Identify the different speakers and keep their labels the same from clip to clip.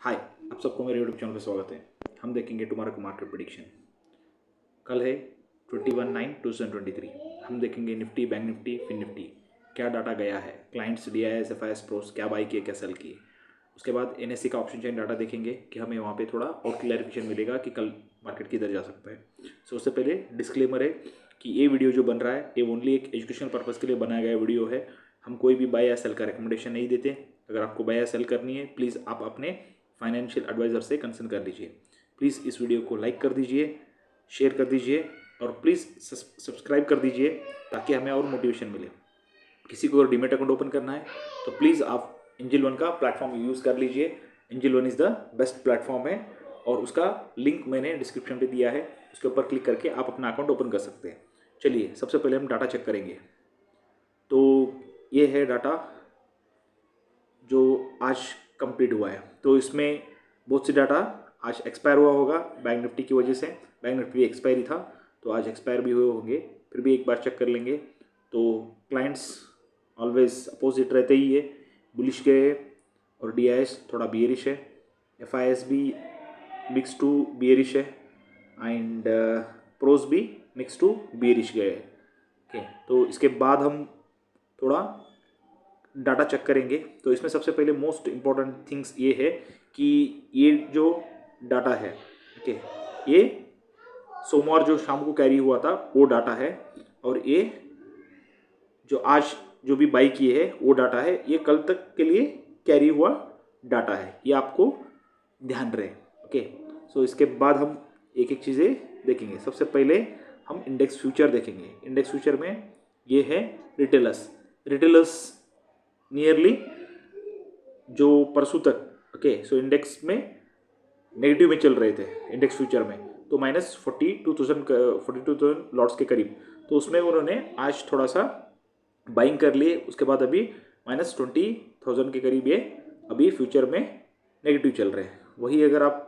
Speaker 1: हाय, आप सबको मेरे यूट्यूब चैनल पर स्वागत है। हम देखेंगे टुमारो का मार्केट प्रेडिक्शन। कल है 21/9/2023। हम देखेंगे निफ्टी, बैंक निफ्टी, फिन निफ्टी क्या डाटा गया है, क्लाइंट्स, DIS, FIS, प्रोस क्या बाई किए, क्या सेल किए। उसके बाद NSE का ऑप्शन चेन डाटा देखेंगे कि हमें वहाँ पे थोड़ा और क्लैरिफिकेशन मिलेगा कि कल मार्केट किधर जा सकता है। सो उससे पहले डिस्क्लेमर है कि ये वीडियो जो बन रहा है ये ओनली एक एजुकेशनल पर्पज़ के लिए बनाया गया वीडियो है। हम कोई भी बाय या सेल का रिकमेंडेशन नहीं देते। अगर आपको बाय या सेल करनी है प्लीज़ आप अपने फाइनेंशियल एडवाइज़र से कंसल्ट कर लीजिए। प्लीज़ इस वीडियो को लाइक कर दीजिए, शेयर कर दीजिए और प्लीज़ सब्सक्राइब कर दीजिए ताकि हमें और मोटिवेशन मिले। किसी को अगर डीमेट अकाउंट ओपन करना है तो प्लीज़ आप एंजल वन का प्लेटफॉर्म यूज़ कर लीजिए। Angel one is the best platform है और उसका लिंक मैंने डिस्क्रिप्शन पे दिया है। उसके ऊपर क्लिक करके आप अपना अकाउंट ओपन कर सकते हैं। चलिए सबसे पहले हम डाटा चेक करेंगे। तो ये है डाटा जो आज कंप्लीट हुआ है। तो इसमें बहुत सी डाटा आज एक्सपायर हुआ होगा बैंक निफ्टी की वजह से। बैंक निफ्टी एक्सपायरी था तो आज एक्सपायर भी हुए होंगे। फिर भी एक बार चेक कर लेंगे। तो क्लाइंट्स ऑलवेज अपोजिट रहते ही है, बुलिश गए और DIS थोड़ा बियरिश है। FIS भी मिक्स टू बियरिश है एंड प्रोस भी मिक्स टू बियरिश गए। ओके, तो इसके बाद हम थोड़ा डाटा चेक करेंगे। तो इसमें सबसे पहले मोस्ट इम्पॉर्टेंट थिंग्स ये है कि ये जो डाटा है, ओके, ये सोमवार जो शाम को कैरी हुआ था वो डाटा है और ये जो आज जो भी बाई किए है वो डाटा है। ये कल तक के लिए कैरी हुआ डाटा है, ये आपको ध्यान रहे। ओके, सो इसके बाद हम एक एक चीज़ें देखेंगे। सबसे पहले हम इंडेक्स फ्यूचर देखेंगे। इंडेक्स फ्यूचर में ये है रिटेलर्स नियरली जो परसों तक, ओके, सो इंडेक्स में नेगेटिव में चल रहे थे इंडेक्स फ्यूचर में, तो -42,000 लॉट्स के करीब। तो उसमें उन्होंने आज थोड़ा सा बाइंग कर लिए। उसके बाद अभी -20,000 के करीब ये अभी फ्यूचर में नेगेटिव चल रहे हैं। वही अगर आप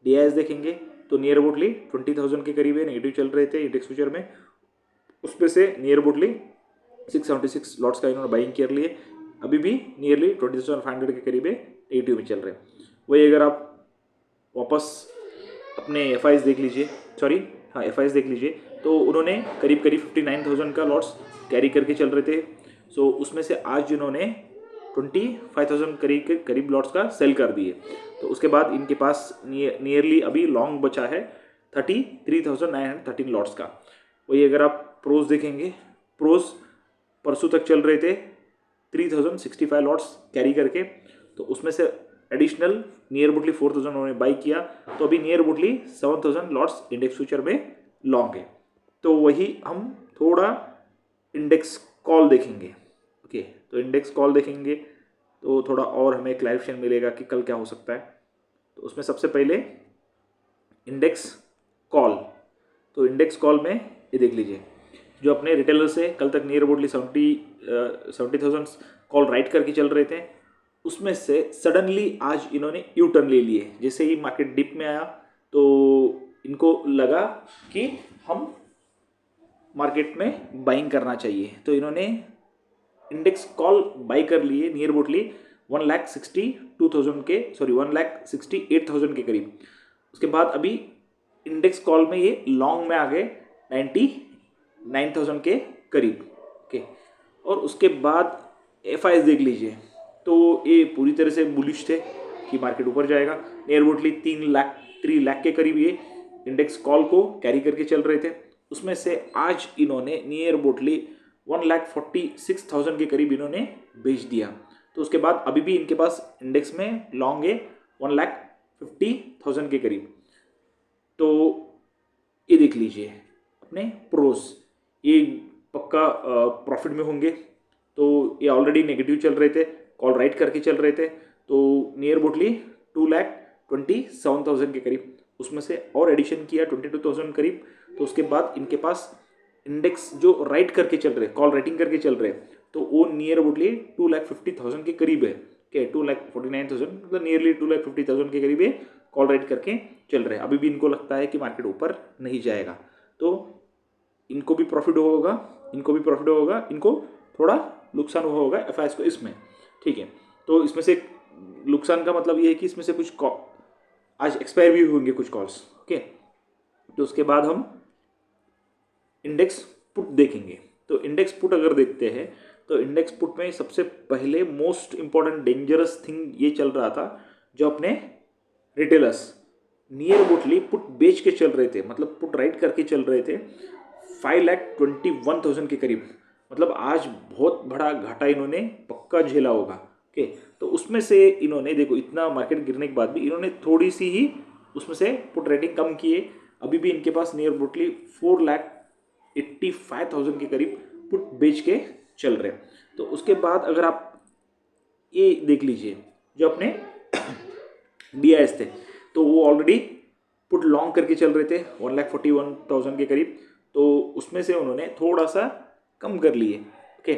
Speaker 1: DIS देखेंगे तो नियर अबाउटली 20,000 के करीब है नेगेटिव चल रहे थे इंडेक्स फ्यूचर में। उसमें से नियर अबाउटली 676 लॉट्स का इन्होंने बाइंग कर लिए। अभी भी नियरली 20,500 के करीब है नेगेटिव में चल रहे हैं। वही अगर आप वापस अपने FIs देख लीजिए, सॉरी हाँ FIs देख लीजिए, तो उन्होंने करीब करीब 59,000 का लॉट्स कैरी करके चल रहे थे। सो उसमें से आज जिन्होंने 25,000 करीब लॉट्स का सेल कर दिए। तो उसके बाद इनके पास नियरली अभी लॉन्ग बचा है 33,913 लॉट्स का। वही अगर आप प्रोस देखेंगे, प्रोस परसों तक चल रहे थे 3,065 लॉट्स कैरी करके, तो उसमें से एडिशनल नियर अबाउटली 4,000 उन्होंने बाई किया। तो अभी नियर अबाउटली 7,000 लॉट्स इंडेक्स फ्यूचर में लॉन्ग है। तो वही हम थोड़ा इंडेक्स कॉल देखेंगे। ओके, तो इंडेक्स कॉल देखेंगे तो थोड़ा और हमें क्लैरिफिकेशन मिलेगा कि कल क्या हो सकता है। तो उसमें सबसे पहले इंडेक्स कॉल, तो इंडेक्स कॉल में ये देख लीजिए, जो अपने रिटेलर से कल तक नियर अबाउटली 70,000 कॉल राइट करके चल रहे थे, उसमें से सडनली आज इन्होंने यू टर्न ले लिए। जैसे ही मार्केट डिप में आया तो इनको लगा कि हम मार्केट में बाइंग करना चाहिए, तो इन्होंने इंडेक्स कॉल बाई कर लिए नियर अबाउटली 1,62,000 के, सॉरी 1,68,000 के करीब। उसके बाद अभी इंडेक्स कॉल में ये लॉन्ग में आ गए 99,000 के करीब। ओके, और उसके बाद FIs देख लीजिए, तो ये पूरी तरह से बुलिश थे कि मार्केट ऊपर जाएगा। नियर अबाउटली 3 लाख के करीब ये इंडेक्स कॉल को कैरी करके चल रहे थे। उसमें से आज इन्होंने नियर अबाउटली 1,46,000 के करीब इन्होंने बेच दिया। तो उसके बाद अभी भी इनके पास इंडेक्स में लॉन्ग है 1,50,000 के करीब। तो ये देख लीजिए अपने प्रोस, ये पक्का प्रॉफिट में होंगे। तो ये ऑलरेडी नेगेटिव चल रहे थे, कॉल राइट करके चल रहे थे, तो नियर अबाउटली 2,27,000 के करीब। उसमें से और एडिशन किया 22,000 करीब। तो उसके बाद इनके पास इंडेक्स जो राइट करके चल रहे, कॉल राइटिंग करके चल रहे, तो वो नियर अबाउटली 2,50,000 के करीब है। क्या 2,49,000, मतलब नियरली 2,50,000 के करीब ये कॉल राइट करके चल रहे हैं। अभी भी इनको लगता है कि मार्केट ऊपर नहीं जाएगा, तो इनको भी प्रॉफिट होगा, इनको थोड़ा नुकसान हुआ होगा FIs को इसमें। ठीक है, तो इसमें से नुकसान का मतलब ये है कि इसमें से कुछ आज एक्सपायर भी होंगे कुछ कॉल्स। ओके, तो उसके बाद हम इंडेक्स पुट देखेंगे। तो इंडेक्स पुट अगर देखते हैं तो इंडेक्स पुट में सबसे पहले मोस्ट इंपॉर्टेंट डेंजरस थिंग ये चल रहा था, जो अपने रिटेलर्स नियर अबाउटली पुट बेच के चल रहे थे, मतलब पुट राइट करके चल रहे थे 5,21,000 के करीब। मतलब आज बहुत बड़ा घाटा इन्होंने पक्का झेला होगा। ओके, तो उसमें से इन्होंने देखो, इतना मार्केट गिरने के बाद भी इन्होंने थोड़ी सी ही उसमें से पुट रेटिंग कम किए। अभी भी इनके पास नियर अबाउटली 4,85,000 के करीब पुट बेच के चल रहे हैं। तो उसके बाद अगर आप ये देख लीजिए, जो अपने DIs थे, तो वो ऑलरेडी पुट लॉन्ग करके चल रहे थे 1,41,000 के करीब। तो उसमें से उन्होंने थोड़ा सा कम कर लिए। ओके,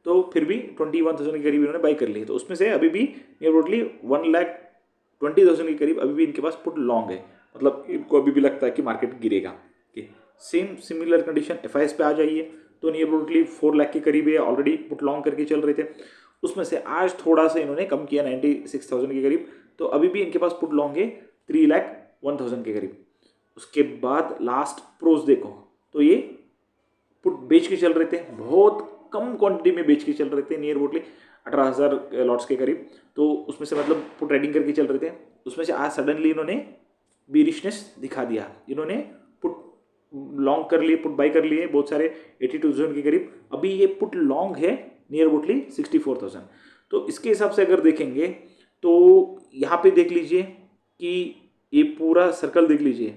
Speaker 1: तो फिर भी 21,000 के करीब इन्होंने बाई कर लिए। तो उसमें से अभी भी नियर अबाउटली 1,20,000 के करीब अभी भी इनके पास पुट लॉन्ग है, मतलब इनको अभी भी लगता है कि मार्केट गिरेगा। Okay, same similar condition FIs पे आ जाइए, तो नियर अबाउटली 4 लाख के करीब है, ऑलरेडी पुट लॉन्ग करके चल रहे थे। उसमें से आज थोड़ा सा इन्होंने कम किया 96,000 के करीब, तो अभी भी इनके पास पुट लॉन्ग है 3,01,000 के करीब। उसके बाद लास्ट प्रोज देखो, तो ये पुट बेच के चल रहे थे, बहुत कम क्वांटिटी में बेच के चल रहे थे, नियर अबाउटली 18,000 लॉट्स के करीब। तो उसमें से मतलब पुट ट्रेडिंग करके चल रहे थे। उसमें से आज सडनली इन्होंने बीरिशनेस दिखा दिया, इन्होंने पुट लॉन्ग कर लिए, पुट बाई कर लिए बहुत सारे 82,000 के करीब। अभी ये पुट लॉन्ग है नियर अबाउटली 64,000। तो इसके हिसाब से अगर देखेंगे तो यहाँ पे देख लीजिए कि ये पूरा सर्कल देख लीजिए,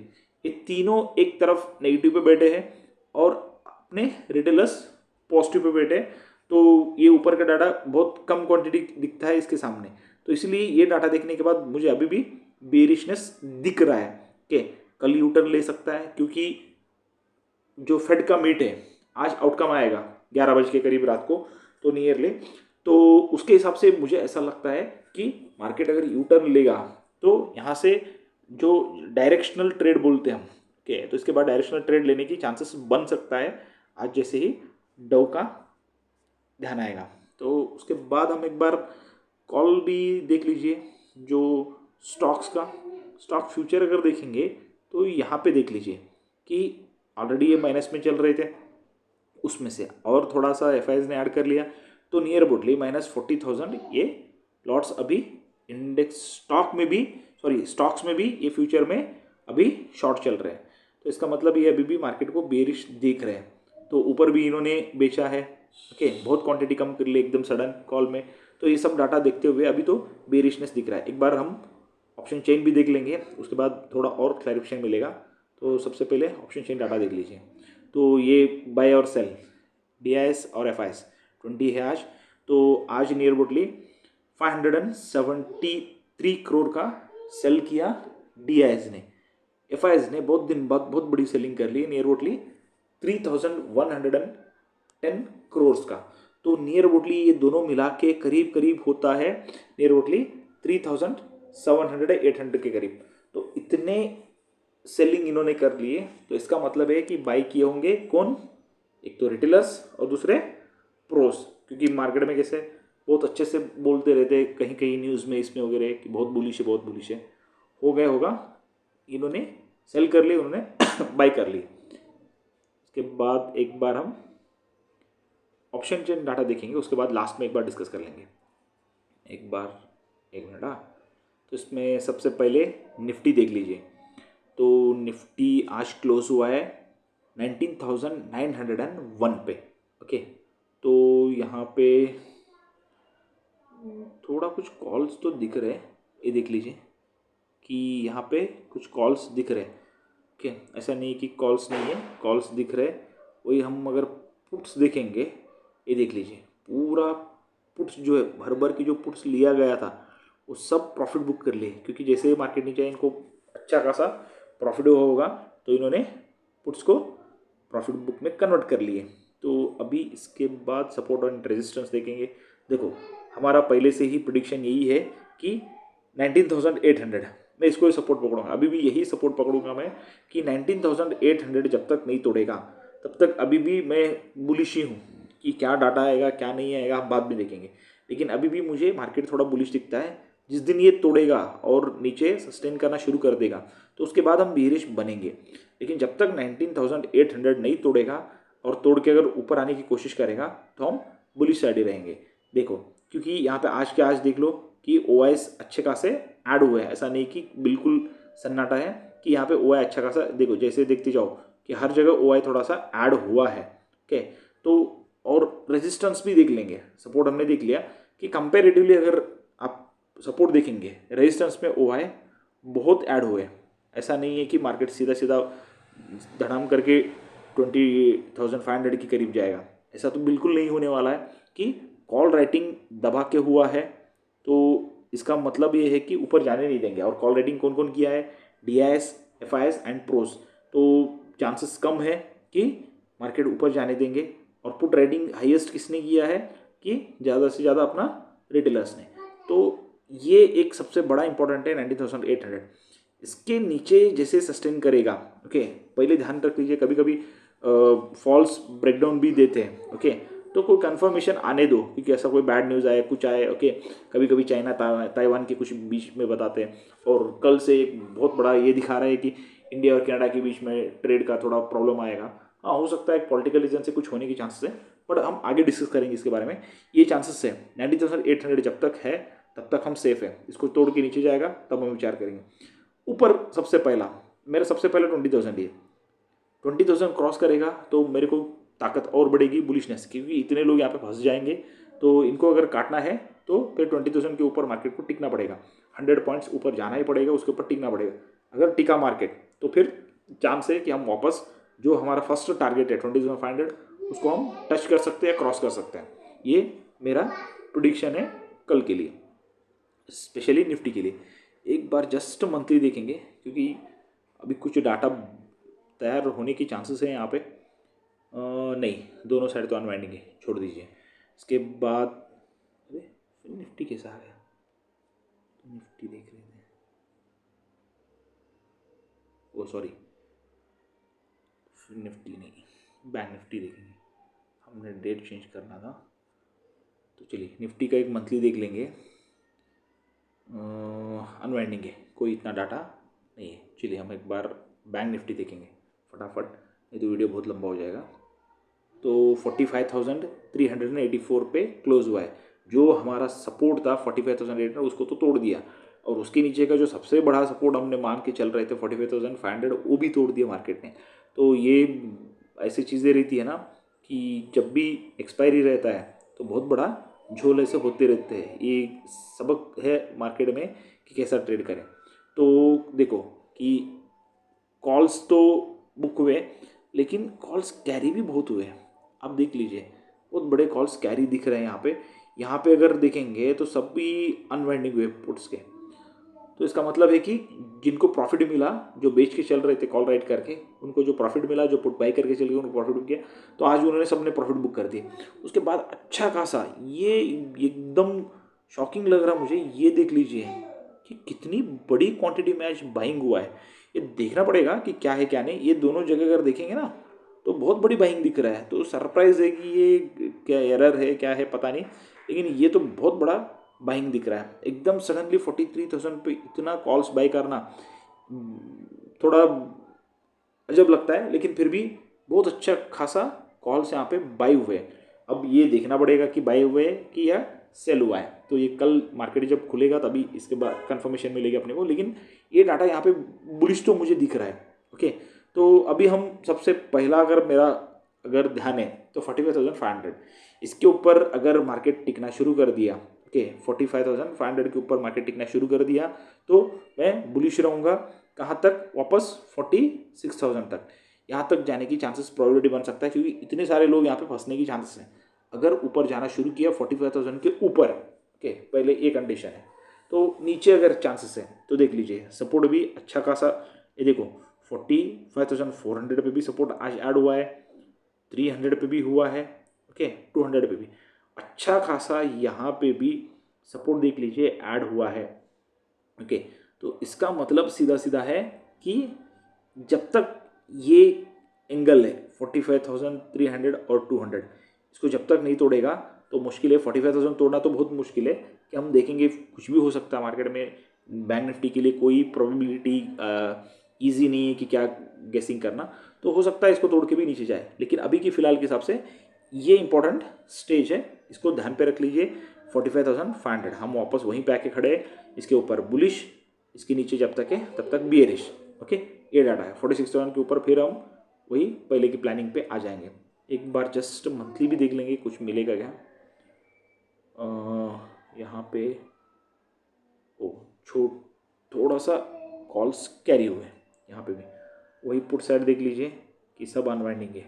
Speaker 1: ये तीनों एक तरफ नेगेटिव पे बैठे हैं और अपने रिटेलर्स पॉजिटिव पे बैठे। तो ये ऊपर का डाटा बहुत कम क्वांटिटी दिखता है इसके सामने। तो इसलिए ये डाटा देखने के बाद मुझे अभी भी बेरिशनेस दिख रहा है कि कल यूटर्न ले सकता है, क्योंकि जो फेड का मीट है आज आउटकम आएगा 11 बजे के करीब रात को, तो नियरली। तो उसके हिसाब से मुझे ऐसा लगता है कि मार्केट अगर यूटर्न लेगा तो यहाँ से जो डायरेक्शनल ट्रेड बोलते हैं हम, ओके, तो इसके बाद डायरेक्शनल ट्रेड लेने की चांसेस बन सकता है आज जैसे ही डव का ध्यान आएगा। तो उसके बाद हम एक बार कॉल भी देख लीजिए, जो स्टॉक्स का स्टॉक फ्यूचर अगर देखेंगे तो यहाँ पे देख लीजिए कि ऑलरेडी ये माइनस में चल रहे थे, उसमें से और थोड़ा सा FIs ने ऐड कर लिया, तो नियर अबाउटली -40,000 ये लॉट्स अभी इंडेक्स स्टॉक्स में भी ये फ्यूचर में अभी शॉर्ट चल रहे हैं। तो इसका मतलब ये अभी भी मार्केट को बेरिश देख रहे हैं। तो ऊपर भी इन्होंने बेचा है, ओके, बहुत क्वांटिटी कम कर ली एकदम सडन कॉल में। तो ये सब डाटा देखते हुए अभी तो बेरिशनेस दिख रहा है। एक बार हम ऑप्शन चेन भी देख लेंगे, उसके बाद थोड़ा और क्लैरिफिकेशन मिलेगा। तो सबसे पहले ऑप्शन चेन डाटा देख लीजिए। तो ये बाय और सेल DIs और FIs 20 है आज। तो आज नियर अबाउटली 573 करोड़ का सेल किया DIs ने। FIs ने बहुत दिन बाद बहुत बड़ी सेलिंग कर ली, नियर अबाउटली 3,110 करोड़ का। तो नियर अबाउटली ये दोनों मिला के करीब करीब होता है नियर अबाउटली 3,700-800 के करीब। तो इतने सेलिंग इन्होंने कर लिए। तो इसका मतलब है कि बाई किए होंगे कौन, एक तो रिटेलर्स और दूसरे प्रोस, क्योंकि मार्केट में कैसे बहुत अच्छे से बोलते रहते कहीं कहीं न्यूज़ में इसमें वगैरह कि बहुत बुलिश है, हो गया होगा, इन्होंने सेल कर ली, उन्होंने बाई कर ली। उसके बाद एक बार हम ऑप्शन चेन डाटा देखेंगे, उसके बाद लास्ट में एक बार डिस्कस कर लेंगे। एक मिनट। तो इसमें सबसे पहले निफ्टी देख लीजिए। तो निफ्टी आज क्लोज हुआ है 19,901 पे। ओके, तो यहाँ पे थोड़ा कुछ कॉल्स तो दिख रहे हैं, ये देख लीजिए कि यहाँ पे कुछ कॉल्स दिख रहे हैं। ओके, ऐसा नहीं कि कॉल्स नहीं है, कॉल्स दिख रहे हैं। वही हम अगर पुट्स देखेंगे, ये देख लीजिए पूरा पुट्स जो है भर भर की जो पुट्स लिया गया था वो सब प्रॉफिट बुक कर लिए, क्योंकि जैसे ही मार्केट नीचे इनको अच्छा खासा प्रॉफिट होगा तो इन्होंने पुट्स को प्रॉफिट बुक में कन्वर्ट कर लिए। तो अभी इसके बाद सपोर्ट और रेजिस्टेंस देखेंगे। देखो हमारा पहले से ही प्रेडिक्शन यही है कि 19,800 मैं इसको ही सपोर्ट पकड़ूंगा, अभी भी यही सपोर्ट पकड़ूंगा मैं कि 19,800 जब तक नहीं तोड़ेगा तब तक अभी भी मैं बुलिश ही हूँ। कि क्या डाटा आएगा क्या नहीं आएगा हम बाद में देखेंगे, लेकिन अभी भी मुझे मार्केट थोड़ा बुलिश दिखता है। जिस दिन ये तोड़ेगा और नीचे सस्टेन करना शुरू कर देगा तो उसके बाद हम बेरिश बनेंगे। लेकिन जब तक 19,800 नहीं तोड़ेगा और तोड़ के अगर ऊपर आने की कोशिश करेगा तो हम बुलिश साइड ही रहेंगे। देखो क्योंकि यहाँ पे आज के आज देख लो कि OIS अच्छे खासे ऐड हुए हैं, ऐसा नहीं कि बिल्कुल सन्नाटा है कि यहाँ पे OI अच्छा खासा, देखो जैसे देखते जाओ कि हर जगह OI थोड़ा सा ऐड हुआ है। ओके, तो और रेजिस्टेंस भी देख लेंगे, सपोर्ट हमने देख लिया कि कंपेरेटिवली अगर आप सपोर्ट देखेंगे रेजिस्टेंस में OI बहुत ऐड हुए। ऐसा नहीं है कि मार्केट सीधा सीधा धड़ाम करके 20,500 के करीब जाएगा, ऐसा तो बिल्कुल नहीं होने वाला है कि कॉल राइटिंग दबा के हुआ है तो इसका मतलब ये है कि ऊपर जाने नहीं देंगे। और कॉल राइटिंग कौन कौन किया है, DIS, FIS एंड प्रोस, तो चांसेस कम है कि मार्केट ऊपर जाने देंगे। और पुट राइटिंग हाईएस्ट किसने किया है कि ज़्यादा से ज़्यादा अपना रिटेलर्स ने। तो ये एक सबसे बड़ा इंपॉर्टेंट है 19,800। इसके नीचे जैसे सस्टेन करेगा, ओके, पहले ध्यान रख लीजिए कभी कभी फॉल्स ब्रेकडाउन भी देते हैं। ओके, तो कोई कंफर्मेशन आने दो क्योंकि ऐसा कोई बैड न्यूज़ आए कुछ आए। ओके, कभी कभी चाइना ताइवान के कुछ बीच में बताते हैं और कल से एक बहुत बड़ा ये दिखा रहा है कि इंडिया और कनाडा के बीच में ट्रेड का थोड़ा प्रॉब्लम आएगा। हाँ, हो सकता है पॉलिटिकल रीजन से कुछ होने की चांसेस है, बट हम आगे डिस्कस करेंगे इसके बारे में। ये चांसेस है 19,800 जब तक है तब तक हम सेफ है। इसको तोड़ के नीचे जाएगा तब हम विचार करेंगे। ऊपर सबसे पहला मेरा सबसे पहला 20,000 ही है। 20,000 क्रॉस करेगा तो मेरे को ताकत और बढ़ेगी बुलिशनेस, क्योंकि इतने लोग यहाँ पे फंस जाएंगे तो इनको अगर काटना है तो फिर 20,000 के ऊपर मार्केट को टिकना पड़ेगा। 100 पॉइंट्स ऊपर जाना ही पड़ेगा, उसके ऊपर टिकना पड़ेगा। अगर टिका मार्केट तो फिर चांस है कि हम वापस जो हमारा फर्स्ट टारगेट है 20,500 उसको हम टच कर सकते हैं, क्रॉस कर सकते हैं। ये मेरा प्रेडिक्शन है कल के लिए, स्पेशली निफ्टी के लिए। एक बार जस्ट मंथली देखेंगे क्योंकि अभी कुछ डाटा तैयार होने की चांसेस हैं यहाँ पे। नहीं, दोनों साइड तो अनवाइंडिंग है, छोड़ दीजिए। इसके बाद अरे निफ्टी कैसा आ गया, निफ्टी देख रहे थे, ओ सॉरी निफ्टी नहीं, बैंक निफ्टी देखेंगे, हमने डेट चेंज करना था। तो चलिए निफ्टी का एक मंथली देख लेंगे। अनवाइंडिंग है, कोई इतना डाटा नहीं है। चलिए हम एक बार बैंक निफ्टी देखेंगे फटाफट, नहीं तो वीडियो बहुत लंबा हो जाएगा। तो 45,384 पे क्लोज हुआ है। जो हमारा सपोर्ट था 45,800 उसको तो तोड़ दिया, और उसके नीचे का जो सबसे बड़ा सपोर्ट हमने मान के चल रहे थे 45,500 वो भी तोड़ दिया मार्केट ने। तो ये ऐसी चीज़ें रहती है ना कि जब भी एक्सपायरी रहता है तो बहुत बड़ा झोल ऐसे होते रहते हैं। ये सबक है मार्केट में कि कैसा ट्रेड करें। तो देखो कि कॉल्स तो बुक हुए लेकिन कॉल्स कैरी भी बहुत हुए। आप देख लीजिए बहुत बड़े कॉल्स कैरी दिख रहे हैं यहाँ पे अगर देखेंगे तो सब भी अनवाइंडिंग हुए पुट्स के। तो इसका मतलब है कि जिनको प्रॉफिट मिला, जो बेच के चल रहे थे कॉल राइट करके, उनको जो प्रॉफिट मिला, जो पुट बाई करके चल गए उनको प्रॉफिट बुक किया, तो आज उन्होंने सबने प्रॉफिट बुक कर दिए। उसके बाद अच्छा खासा ये एकदम शॉकिंग लग रहा मुझे, ये देख लीजिए कि कितनी बड़ी क्वांटिटी में आज बाइंग हुआ है। ये देखना पड़ेगा कि क्या है क्या नहीं। ये दोनों जगह अगर देखेंगे ना तो बहुत बड़ी बाइंग दिख रहा है। तो सरप्राइज है कि ये क्या एरर है क्या है पता नहीं, लेकिन ये तो बहुत बड़ा बाइंग दिख रहा है। एकदम सडनली 43,000 पे इतना कॉल्स बाई करना थोड़ा अजब लगता है, लेकिन फिर भी बहुत अच्छा खासा कॉल्स यहाँ पे बाई हुए। अब ये देखना पड़ेगा कि बाई हुए कि या सेल हुआ है। तो ये कल मार्केट जब खुलेगा तभी इसके बाद कंफर्मेशन मिलेगी अपने को, लेकिन ये डाटा यहाँ पे बुलिश तो मुझे दिख रहा है। ओके, तो अभी हम सबसे पहला अगर ध्यान है तो 45,500 इसके ऊपर अगर मार्केट टिकना शुरू कर दिया, ओके 45,500 के ऊपर मार्केट टिकना शुरू कर दिया तो मैं बुलिश रहूँगा। कहाँ तक, वापस 46,000 तक, यहाँ तक जाने की चांसेस प्रोबेबिलिटी बन सकता है क्योंकि इतने सारे लोग यहाँ पे फंसने की चांसेस हैं। अगर ऊपर जाना शुरू किया 45,000 के ऊपर, ओके पहले ये कंडीशन है। तो नीचे अगर चांसेस है तो देख लीजिए सपोर्ट भी अच्छा खासा, ये देखो 45,400 पे भी सपोर्ट आज ऐड हुआ है, 300 पे भी हुआ है, ओके 200 पे भी अच्छा खासा यहाँ पे भी सपोर्ट देख लीजिए ऐड हुआ है। ओके, तो इसका मतलब सीधा सीधा है कि जब तक ये एंगल है 45,300 और 200 इसको जब तक नहीं तोड़ेगा तो मुश्किल है। 45,000 तोड़ना तो बहुत मुश्किल है, कि हम देखेंगे कुछ भी हो सकता है मार्केट में। बैंक निफ्टी के लिए कोई प्रोबेबिलिटी ईजी नहीं है कि क्या गेसिंग करना, तो हो सकता है इसको तोड़ के भी नीचे जाए, लेकिन अभी की फ़िलहाल के हिसाब से ये इंपॉर्टेंट स्टेज है, इसको ध्यान पे रख लीजिए। 45,500 हम वापस वहीं पे आके खड़े हैं, इसके ऊपर बुलिश, इसके नीचे जब तक है तब तक बियरिश। ओके, ये डाटा है 46,000 के ऊपर, फिर हम वही पहले की प्लानिंग पे आ जाएंगे। एक बार जस्ट मंथली भी देख लेंगे कुछ मिलेगा क्या। यहाँ पे ओ थोड़ा सा कॉल्स कैरी हुए हैं यहाँ पे भी, वही पुट साइड देख लीजिए कि सब अनवाइंडिंग है।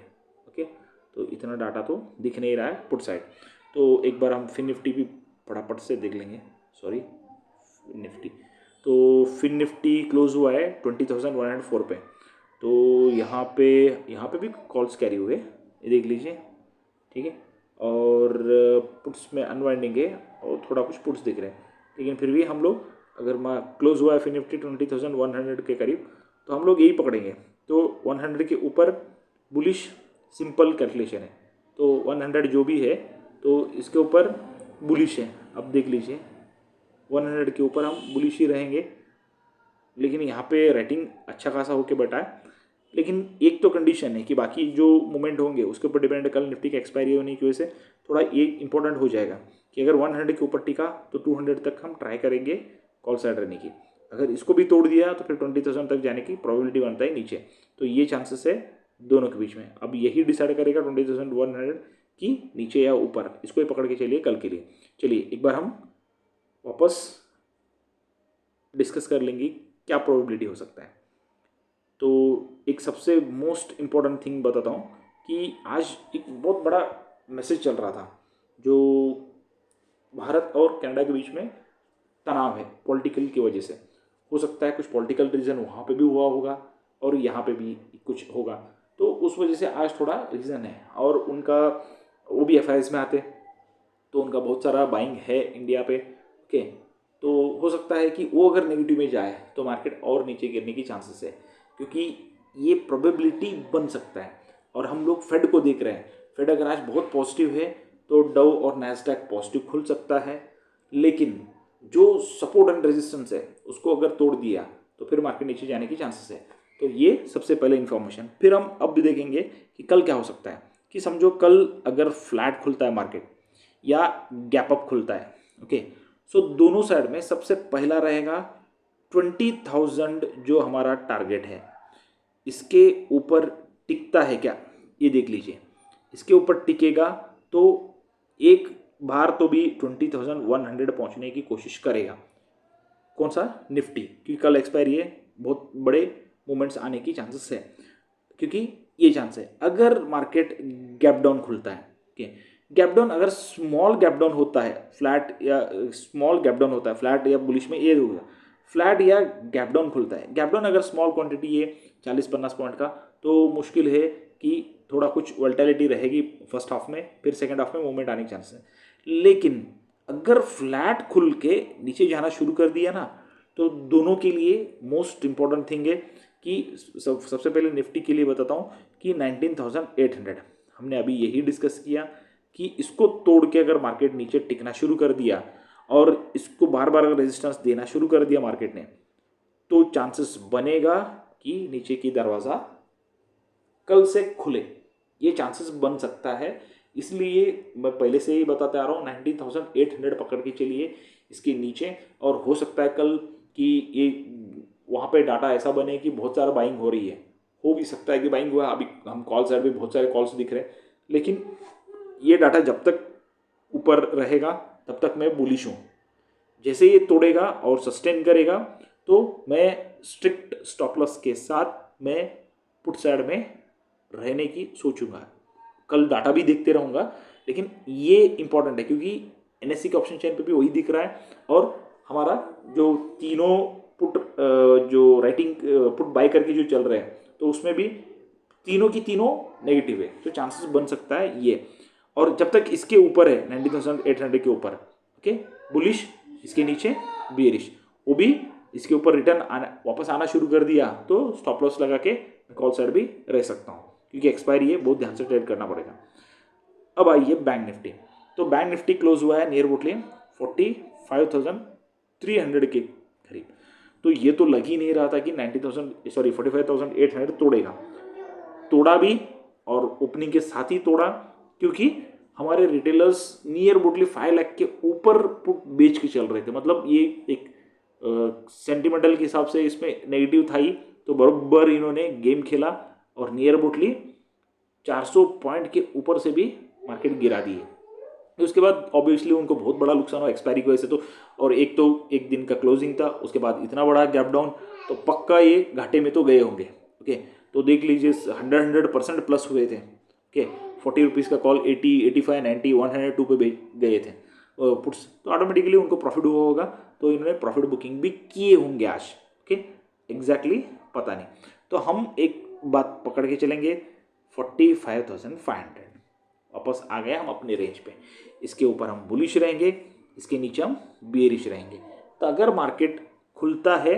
Speaker 1: ओके, तो इतना डाटा तो दिख नहीं रहा है पुट साइड। तो एक बार हम फिन निफ्टी भी फटाफट से देख लेंगे, सॉरी फिन निफ्टी। तो फिन निफ्टी क्लोज हुआ है 20,104 पे। तो यहाँ पे भी कॉल्स कैरी हुए, ये देख लीजिए, ठीक है। और पुट्स में अनवाइंडिंग है और थोड़ा कुछ पुट्स दिख रहे हैं, लेकिन फिर भी हम लोग अगर क्लोज हुआ है फिन निफ्टी 20,100 के करीब, तो हम लोग यही पकड़ेंगे। तो 100 के ऊपर बुलिश सिंपल कैलकुलेशन है, तो 100 जो भी है तो इसके ऊपर बुलिश है। अब देख लीजिए 100 के ऊपर हम बुलिश ही रहेंगे, लेकिन यहाँ पे रेटिंग अच्छा खासा होके बैठा है। लेकिन एक तो कंडीशन है कि बाकी जो मूवमेंट होंगे उसके ऊपर डिपेंड है। कल निफ्टी का एक्सपायरी होने की वजह से थोड़ा ये इंपॉर्टेंट हो जाएगा कि अगर 100 के ऊपर टिका तो 200 तक हम ट्राई करेंगे कॉल साइड रहने की। अगर इसको भी तोड़ दिया तो फिर 20,000 तक जाने की प्रोबेबिलिटी बनता है नीचे। तो ये चांसेस है दोनों के बीच में। अब यही डिसाइड करेगा 20,100 की नीचे या ऊपर, इसको ही पकड़ के चलिए कल के लिए। चलिए एक बार हम वापस डिस्कस कर लेंगे क्या प्रोबेबिलिटी हो सकता है। तो एक सबसे मोस्ट इम्पॉर्टेंट थिंग बताता हूँ कि आज एक बहुत बड़ा मैसेज चल रहा था, जो भारत और कनाडा के बीच में तनाव है पॉलिटिकल की वजह से। हो सकता है कुछ पॉलिटिकल रीज़न वहाँ पे भी हुआ होगा और यहाँ पे भी कुछ होगा, तो उस वजह से आज थोड़ा रीज़न है। और उनका वो भी FIs में आते, तो उनका बहुत सारा बाइंग है इंडिया पे। ओके, तो हो सकता है कि वो अगर नेगेटिव में जाए तो मार्केट और नीचे गिरने की चांसेस है, क्योंकि ये प्रोबेबिलिटी बन सकता है। और हम लोग फेड को देख रहे हैं, फेड अगर आज बहुत पॉजिटिव है तो डाउ और नैस्डैक पॉजिटिव खुल सकता है, लेकिन जो सपोर्ट एंड रेजिस्टेंस है उसको अगर तोड़ दिया तो फिर मार्केट नीचे जाने की चांसेस है। तो ये सबसे पहले इन्फॉर्मेशन। फिर हम अब भी देखेंगे कि कल क्या हो सकता है। कि समझो कल अगर फ्लैट खुलता है मार्केट या गैप अप खुलता है, ओके, सो दोनों साइड में सबसे पहला रहेगा 20,000 जो हमारा टारगेट है, इसके ऊपर टिकता है क्या, ये देख लीजिए। इसके ऊपर टिकेगा तो एक बार तो भी 20,100 पहुंचने की कोशिश करेगा। कौन सा? निफ्टी, क्योंकि कल एक्सपायरी है, बहुत बड़े मूवमेंट्स आने की चांसेस है, क्योंकि ये चांस है। अगर मार्केट गैप डाउन खुलता है, ओके, गैप डाउन अगर स्मॉल गैप डाउन होता है, फ्लैट या स्मॉल गैप डाउन होता है, फ्लैट या बुलिश में ये होगा, फ्लैट या गैप डाउन खुलता है। गैप डाउन अगर स्मॉल क्वांटिटी है 40-50 पॉइंट का, तो मुश्किल है कि थोड़ा कुछ वोलेटिलिटी रहेगी फर्स्ट हाफ में, फिर सेकंड हाफ में मूवमेंट आने के चांसेस है। लेकिन अगर फ्लैट खुल के नीचे जाना शुरू कर दिया ना, तो दोनों के लिए मोस्ट इंपॉर्टेंट थिंग है कि सबसे पहले निफ्टी के लिए बताता हूँ कि 19,800 हमने अभी यही डिस्कस किया कि इसको तोड़ के अगर मार्केट नीचे टिकना शुरू कर दिया और इसको बार बार अगर रेजिस्टेंस देना शुरू कर दिया मार्केट ने, तो चांसेस बनेगा कि नीचे की दरवाज़ा कल से खुले। ये चांसेस बन सकता है, इसलिए मैं पहले से ही बताते आ रहा हूँ 19,800 पकड़ के चलिए इसके नीचे। और हो सकता है कल कि ये वहाँ पे डाटा ऐसा बने कि बहुत सारा बाइंग हो रही है, हो भी सकता है कि बाइंग हुआ। अभी हम कॉल साइड में बहुत सारे कॉल्स दिख रहे हैं, लेकिन ये डाटा जब तक ऊपर रहेगा तब तक मैं बुलिश हूँ। जैसे ये तोड़ेगा और सस्टेन करेगा तो मैं स्ट्रिक्ट स्टॉप लॉस के साथ मैं पुट साइड में रहने की सोचूंगा। कल डाटा भी देखते रहूँगा, लेकिन ये इंपॉर्टेंट है क्योंकि NSE के ऑप्शन चेन पे भी वही दिख रहा है। और हमारा जो तीनों पुट जो राइटिंग पुट बाय करके जो चल रहे हैं, तो उसमें भी तीनों की तीनों नेगेटिव है, तो चांसेस बन सकता है ये। और जब तक इसके ऊपर है 19,800 के ऊपर, ओके, बुलिश, इसके नीचे बियरिश, वो भी इसके ऊपर रिटर्न वापस आना शुरू कर दिया तो स्टॉप लॉस लगा के कॉल साइड भी रह सकता हूँ, क्योंकि एक्सपायरी है, बहुत ध्यान से ट्रेड करना पड़ेगा। अब आइए बैंक निफ्टी। तो बैंक निफ्टी क्लोज हुआ है नियर अबाउटली 45,300 के करीब। तो ये तो लग ही नहीं रहा था कि 45,800 तोड़ेगा। तोड़ा भी, और ओपनिंग के साथ ही तोड़ा, क्योंकि हमारे रिटेलर्स नियर अबाउटली 5 लाख के ऊपर पुट बेच के चल रहे थे। मतलब ये एक सेंटिमेंटल के हिसाब से इसमें नेगेटिव था ही, तो बराबर इन्होंने गेम खेला और नियर अबाउटली 400 पॉइंट के ऊपर से भी मार्केट गिरा दी है। तो उसके बाद ऑब्वियसली उनको बहुत बड़ा नुकसान हुआ एक्सपायरी की वजह से। तो और एक तो एक दिन का क्लोजिंग था, उसके बाद इतना बड़ा गैप डाउन, तो पक्का ये घाटे में तो गए होंगे। ओके, तो देख लीजिए 100% प्लस हुए थे। ओके, 40 रुपीज़ का कॉल 80, 85, 90, 102 पे गए थे पुट्स, तो ऑटोमेटिकली उनको प्रॉफिट हुआ होगा। तो इन्होंने प्रॉफिट बुकिंग भी किए होंगे आज। ओके, एग्जैक्टली पता नहीं। तो हम एक बात पकड़ के चलेंगे, 45,500 वापस आ गए हम अपने रेंज पे। इसके ऊपर हम बुलिश रहेंगे, इसके नीचे हम बेरिश रहेंगे। तो अगर मार्केट खुलता है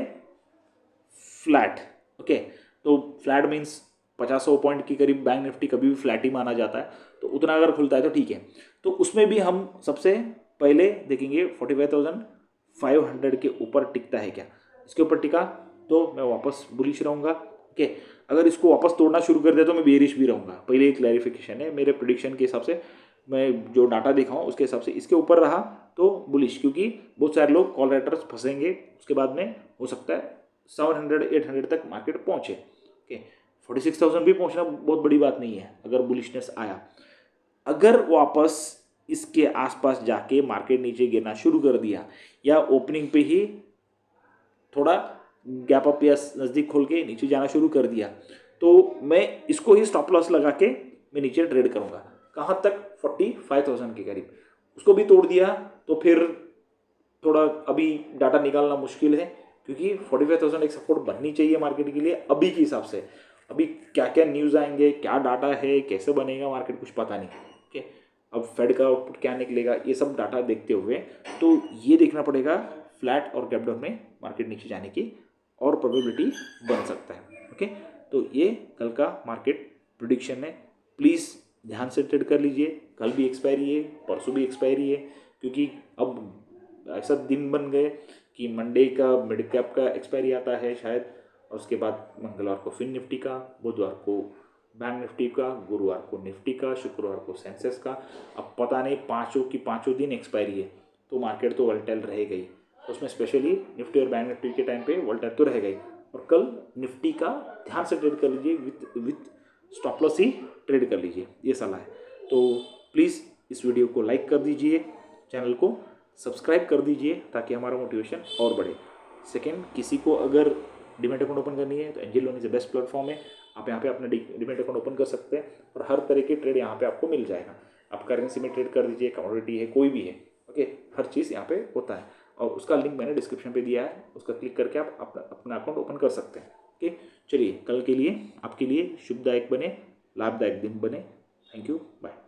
Speaker 1: फ्लैट, ओके, तो फ्लैट मीन्स 50-100 पॉइंट के करीब बैंक निफ्टी कभी भी फ्लैट ही माना जाता है, तो उतना अगर खुलता है तो ठीक है। तो उसमें भी हम सबसे पहले देखेंगे 45,500 के ऊपर टिकता है क्या। इसके ऊपर टिका तो मैं वापस बुलिश रहूँगा। ओके, अगर इसको वापस तोड़ना शुरू कर दिया तो मैं बेरिश भी रहूँगा। पहले एक क्लैरिफिकेशन है, मेरे प्रेडिक्शन के हिसाब से, मैं जो डाटा देखा हूँ उसके हिसाब से इसके ऊपर रहा तो बुलिश, क्योंकि बहुत सारे लोग कॉल राइटर्स फंसेंगे। उसके बाद में हो सकता है 700-800 तक मार्केट पहुँचे। ओके, 46,000 भी पहुँचना बहुत बड़ी बात नहीं है अगर बुलिशनेस आया। अगर वापस इसके आसपास जाके मार्केट नीचे गिरना शुरू कर दिया, या ओपनिंग पे ही थोड़ा गैप अप या नज़दीक खोल के नीचे जाना शुरू कर दिया, तो मैं इसको ही स्टॉप लॉस लगा के मैं नीचे ट्रेड करूँगा। कहाँ तक? 45,000 के करीब। उसको भी तोड़ दिया तो फिर थोड़ा अभी डाटा निकालना मुश्किल है, क्योंकि 45,000 एक सपोर्ट बननी चाहिए मार्केट के लिए अभी के हिसाब से। अभी क्या क्या न्यूज़ आएंगे, क्या डाटा है, कैसे बनेगा मार्केट, कुछ पता नहीं। ओके, अब फेड का आउटपुट क्या निकलेगा, ये सब डाटा देखते हुए तो ये देखना पड़ेगा फ्लैट और गैप डाउन में मार्केट नीचे जाने की और प्रोबेबिलिटी बन सकता है। ओके, तो ये कल का मार्केट प्रेडिक्शन है। प्लीज़ ध्यान से ट्रेड कर लीजिए। कल भी एक्सपायरी है, परसों भी एक्सपायरी है, क्योंकि अब ऐसा दिन बन गए कि मंडे का मिड कैप का एक्सपायरी आता है शायद, और उसके बाद मंगलवार को फिन निफ्टी का, बुधवार को बैंक निफ्टी का, गुरुवार को निफ्टी का, शुक्रवार को सेंसेक्स का। अब पता नहीं पाँचों की पाँचों दिन एक्सपायरी है, तो मार्केट तो वोलेटाइल रहेगा ही। उसमें स्पेशली निफ्टी और बैंक निफ्टी के टाइम पे वोलेटाइल तो रहेगा ही। और कल निफ्टी का ध्यान से ट्रेड कर लीजिए, with stop loss he trade कर लीजिए, ये सलाह है। तो प्लीज़ इस वीडियो को लाइक कर दीजिए, चैनल को सब्सक्राइब कर दीजिए ताकि हमारा मोटिवेशन और बढ़े। सेकेंड, किसी को अगर डीमैट अकाउंट ओपन करनी है तो angel loan is the best platform है। आप यहाँ पे अपना डीमैट अकाउंट ओपन कर सकते हैं और हर तरह के ट्रेड यहाँ पे आपको मिल जाएगा। आप करेंसी में ट्रेड कर दीजिए, कमोडिटी है, कोई भी है, ओके, हर चीज़ यहाँ पे होता है। और उसका लिंक मैंने डिस्क्रिप्शन पे दिया है, उसका क्लिक करके आप अपना अकाउंट ओपन कर सकते हैं। ओके, चलिए, कल के लिए आपके लिए शुभदायक बने, लाभदायक दिन बने। Thank you, bye.